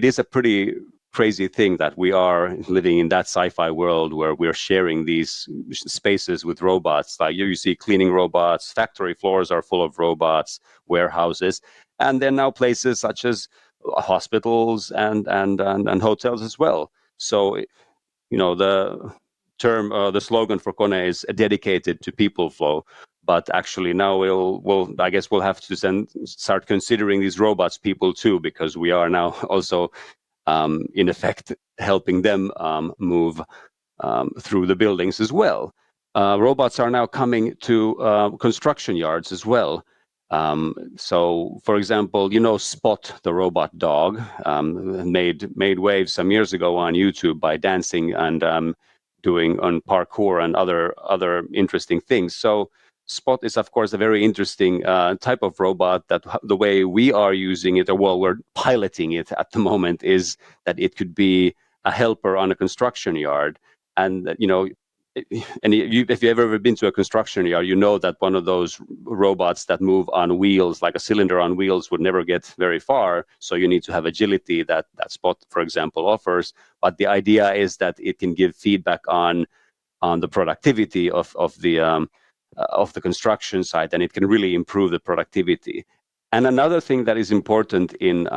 it is a pretty crazy thing that we are living in that sci-fi world where we're sharing these spaces with robots. Like you see cleaning robots, factory floors are full of robots, warehouses, and then now places such as hospitals and hotels as well. So, the term, the slogan for Kone is dedicated to people flow. But actually now I guess we'll have to start considering these robots people too, because we are now also in effect helping them move through the buildings as well. Robots are now coming to construction yards as well. So, for example, Spot, the robot dog, made waves some years ago on YouTube by dancing and doing on parkour and other interesting things. So Spot is, of course, a very interesting type of robot that the way we are using it, or well, we're piloting it at the moment, is that it could be a helper on a construction yard. And, if you've ever been to a construction yard, you know that one of those robots that move on wheels, like a cylinder on wheels, would never get very far. So you need to have agility that Spot, for example, offers. But the idea is that it can give feedback on the productivity of the construction site, and it can really improve the productivity. And another thing that is important in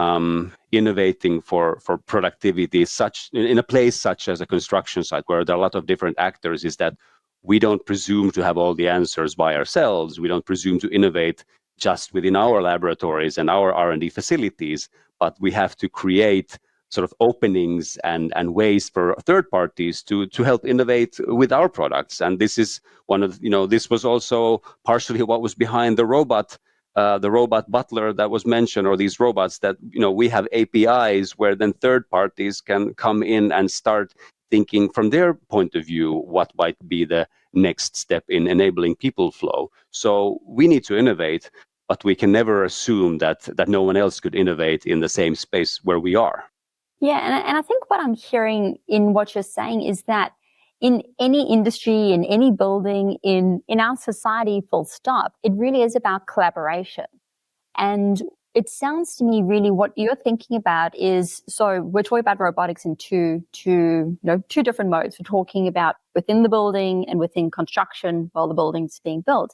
innovating for productivity, such in a place such as a construction site where there are a lot of different actors, is that we don't presume to have all the answers by ourselves. We don't presume to innovate just within our laboratories and our R&D facilities, but we have to create sort of openings and ways for third parties to help innovate with our products. And this is this was also partially what was behind the robot butler that was mentioned, or these robots that, we have APIs where then third parties can come in and start thinking from their point of view what might be the next step in enabling people flow. So we need to innovate, but we can never assume that no one else could innovate in the same space where we are. Yeah, and I think what I'm hearing in what you're saying is that in any industry, in any building, in our society, full stop, it really is about collaboration. And it sounds to me really what you're thinking about is, so we're talking about robotics in two different modes. We're talking about within the building and within construction while the building's being built.